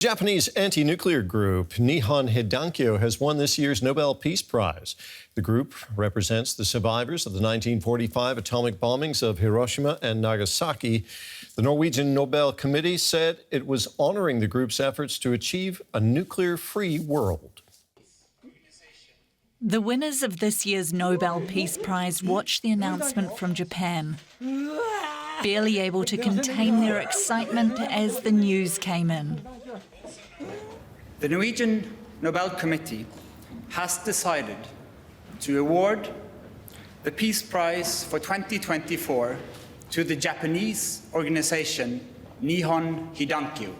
Japanese anti-nuclear group Nihon Hidankyo has won this year's Nobel Peace Prize. The group represents the survivors of the 1945 atomic bombings of Hiroshima and Nagasaki. The Norwegian Nobel Committee said it was honoring the group's efforts to achieve a nuclear-free world. The winners of this year's Nobel Peace Prize watched the announcement from Japan, barely able to contain their excitement as the news came in. The Norwegian Nobel Committee has decided to award the Peace Prize for 2024 to the Japanese organization Nihon Hidankyo.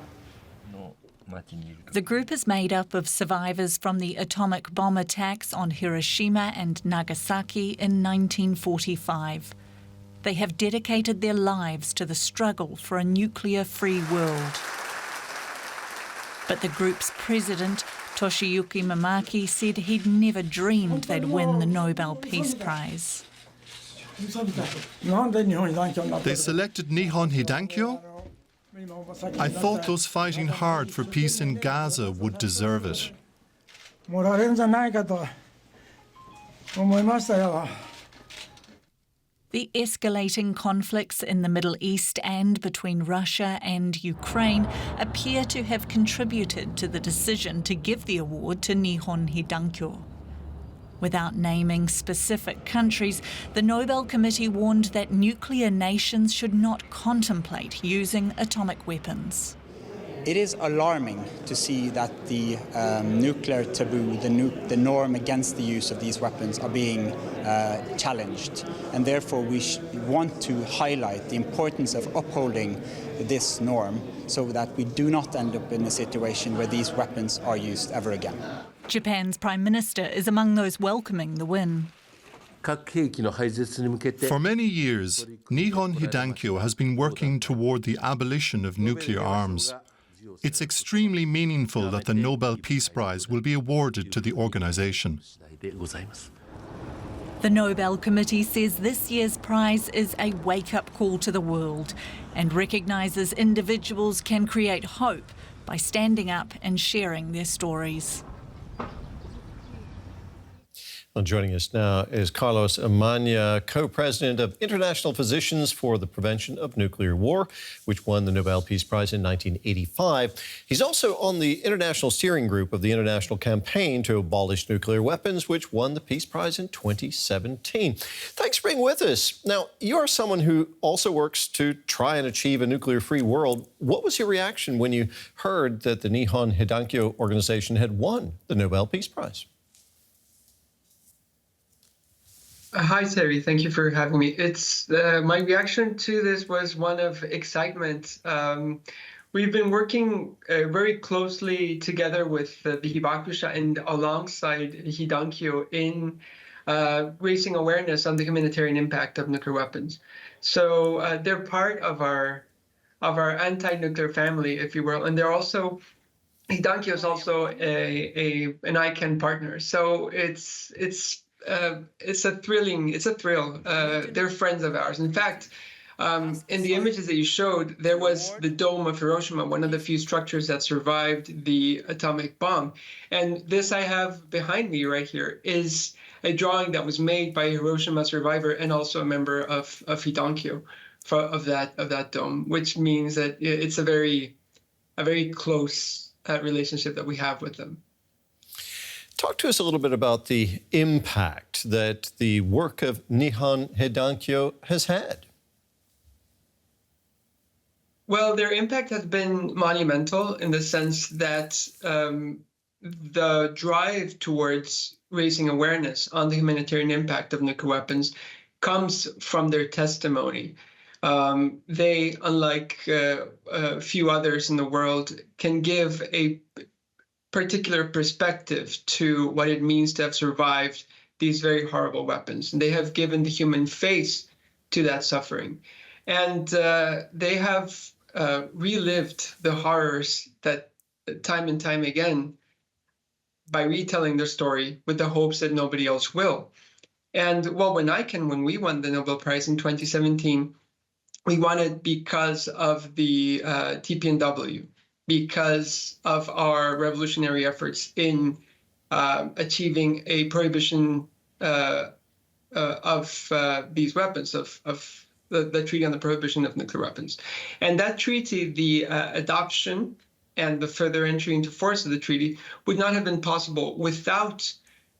The group is made up of survivors from the atomic bomb attacks on Hiroshima and Nagasaki in 1945. They have dedicated their lives to the struggle for a nuclear-free world. But the group's president, Toshiyuki Mamaki, said he'd never dreamed they'd win the Nobel Peace Prize. They selected Nihon Hidankyo? I thought those fighting hard for peace in Gaza would deserve it. The escalating conflicts in the Middle East and between Russia and Ukraine appear to have contributed to the decision to give the award to Nihon Hidankyo. Without naming specific countries, the Nobel Committee warned that nuclear nations should not contemplate using atomic weapons. It is alarming to see that the nuclear taboo, the norm against the use of these weapons, are being challenged. And therefore we want to highlight the importance of upholding this norm so that we do not end up in a situation where these weapons are used ever again. Japan's Prime Minister is among those welcoming the win. For many years, Nihon Hidankyo has been working toward the abolition of nuclear arms. It's extremely meaningful that the Nobel Peace Prize will be awarded to the organization. The Nobel Committee says this year's prize is a wake-up call to the world and recognises individuals can create hope by standing up and sharing their stories. Well, joining us now is Carlos Umaña, co-president of International Physicians for the Prevention of Nuclear War, which won the Nobel Peace Prize in 1985. He's also on the international steering group of the International Campaign to Abolish Nuclear Weapons, which won the Peace Prize in 2017. Thanks for being with us. Now, you are someone who also works to try and achieve a nuclear-free world. What was your reaction when you heard that the Nihon Hidankyo organization had won the Nobel Peace Prize? Hi, Terry. Thank you for having me. It's my reaction to this was one of excitement. We've been working very closely together with the hibakusha and alongside Hidankyo in raising awareness on the humanitarian impact of nuclear weapons. So they're part of our anti-nuclear family, if you will, and they're also Hidankyo is also an ICANN partner. So it's a thrill. They're friends of ours. In fact, in the images that you showed, there was the dome of Hiroshima, one of the few structures that survived the atomic bomb. And this I have behind me right here is a drawing that was made by a Hiroshima survivor and also a member of Hidankyo of that dome, which means that it's a very close relationship that we have with them. Talk to us a little bit about the impact that the work of Nihon Hidankyo has had. Well, their impact has been monumental in the sense that the drive towards raising awareness on the humanitarian impact of nuclear weapons comes from their testimony. They, unlike a few others in the world, can give a particular perspective to what it means to have survived these very horrible weapons. And they have given the human face to that suffering. And they have relived the horrors that time and time again by retelling their story with the hopes that nobody else will. And well, when we won the Nobel Prize in 2017, we won it because of the TPNW, because of our revolutionary efforts in achieving a prohibition of these weapons, of the Treaty on the Prohibition of Nuclear Weapons. And that treaty, the adoption and the further entry into force of the treaty would not have been possible without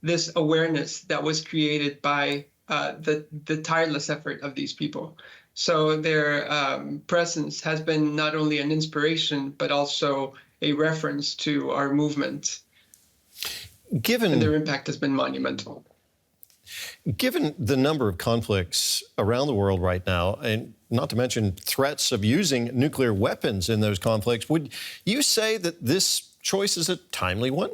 this awareness that was created by the tireless effort of these people. So their presence has been not only an inspiration, but also a reference to our movement. And their impact has been monumental. Given the number of conflicts around the world right now, and not to mention threats of using nuclear weapons in those conflicts, would you say that this choice is a timely one?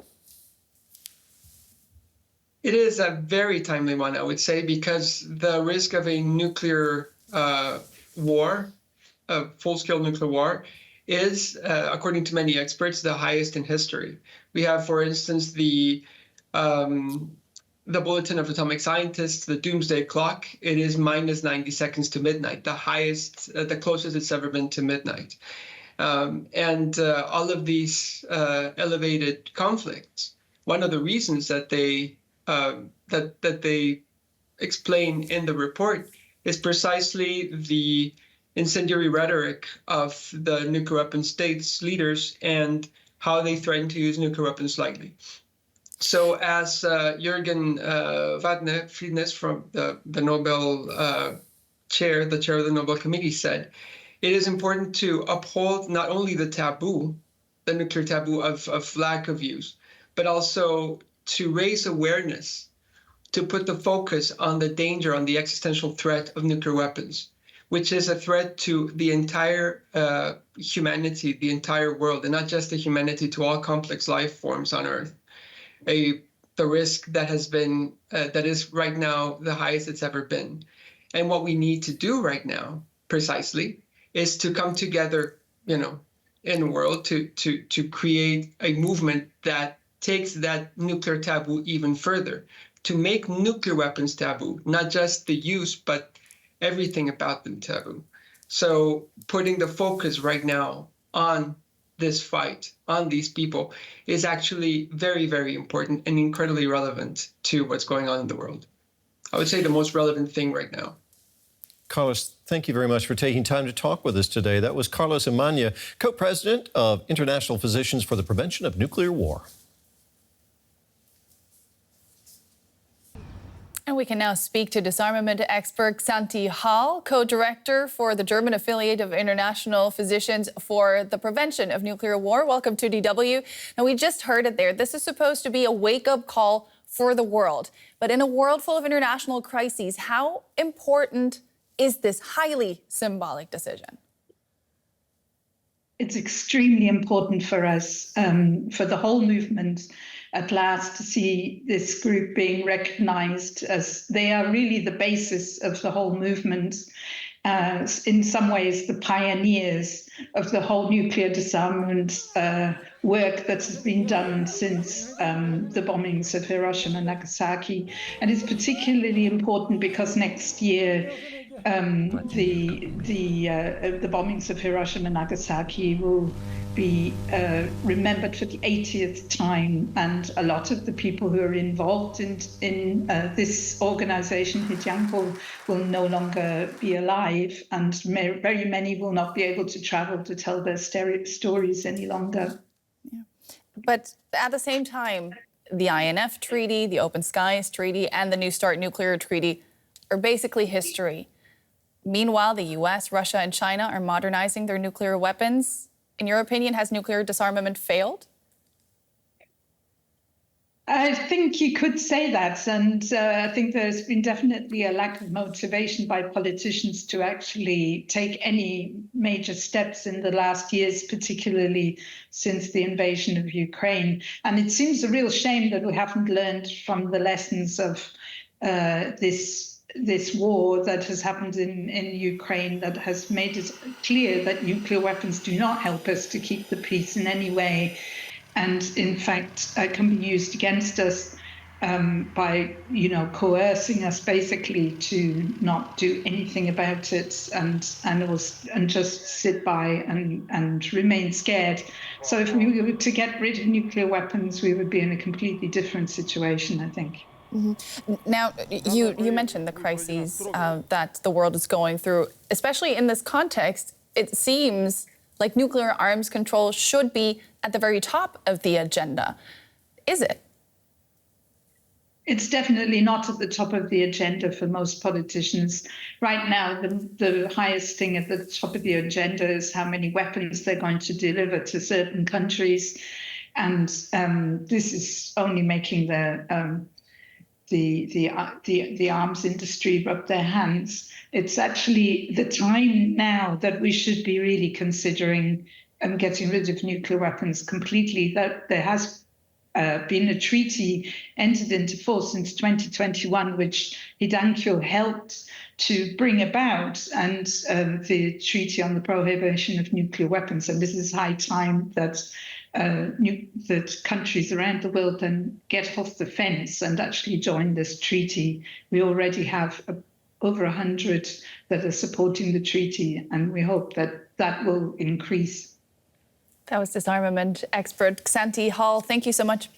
It is a very timely one, I would say, because the risk of a nuclear war, a full-scale nuclear war, is, according to many experts, the highest in history. We have, for instance, the Bulletin of Atomic Scientists, the Doomsday Clock. It is minus 90 seconds to midnight, the highest, the closest it's ever been to midnight. And all of these elevated conflicts, one of the reasons that they explain in the report is precisely the incendiary rhetoric of the nuclear weapon states leaders and how they threaten to use nuclear weapons lightly. So as Watne Frydnes from the Nobel chair of the Nobel Committee said, it is important to uphold not only the taboo, the nuclear taboo of lack of use, but also to raise awareness, to put the focus on the danger, on the existential threat of nuclear weapons, which is a threat to the entire humanity, the entire world, and not just the humanity, to all complex life forms on Earth. The risk that has been, that is right now the highest it's ever been. And what we need to do right now, precisely, is to come together, in the world to create a movement that takes that nuclear taboo even further, to make nuclear weapons taboo, not just the use, but everything about them taboo. So putting the focus right now on this fight, on these people, is actually very, very important and incredibly relevant to what's going on in the world. I would say the most relevant thing right now. Carlos, thank you very much for taking time to talk with us today. That was Carlos Umaña, co-president of International Physicians for the Prevention of Nuclear War. And we can now speak to disarmament expert Xanthe Hall, co-director for the German affiliate of International Physicians for the Prevention of Nuclear War. Welcome to DW. Now, we just heard it there. This is supposed to be a wake-up call for the world. But in a world full of international crises, how important is this highly symbolic decision? It's extremely important for us, for the whole movement, at last, to see this group being recognized as they are really the basis of the whole movement, in some ways the pioneers of the whole nuclear disarmament work that has been done since the bombings of Hiroshima and Nagasaki. And it's particularly important because next year the bombings of Hiroshima and Nagasaki will be remembered for the 80th time, and a lot of the people who are involved in this organization, Hidankyo, will no longer be alive, and very many will not be able to travel to tell their stories any longer. Yeah. But at the same time, the INF Treaty, the Open Skies Treaty, and the New START Nuclear Treaty are basically history. Meanwhile, the US, Russia, and China are modernizing their nuclear weapons. In your opinion, has nuclear disarmament failed? I think you could say that, and I think there's been definitely a lack of motivation by politicians to actually take any major steps in the last years, particularly since the invasion of Ukraine. And it seems a real shame that we haven't learned from the lessons of this war that has happened in Ukraine, that has made it clear that nuclear weapons do not help us to keep the peace in any way, and in fact can be used against us. by coercing us basically to not do anything about it and just sit by and remain scared. So if we were to get rid of nuclear weapons, we would be in a completely different situation, I think. Now, you mentioned the crises that the world is going through. Especially in this context, it seems like nuclear arms control should be at the very top of the agenda. Is it? It's definitely not at the top of the agenda for most politicians. Right now, the highest thing at the top of the agenda is how many weapons they're going to deliver to certain countries. And this is only making the arms industry rub their hands. It's actually the time now that we should be really considering getting rid of nuclear weapons completely. That there has been a treaty entered into force since 2021, which Hidankyo helped to bring about, and the Treaty on the Prohibition of Nuclear Weapons. And this is high time that that countries around the world then get off the fence and actually join this treaty. We already have over 100 that are supporting the treaty, and we hope that that will increase. That was disarmament expert Xanthe Hall. Thank you so much.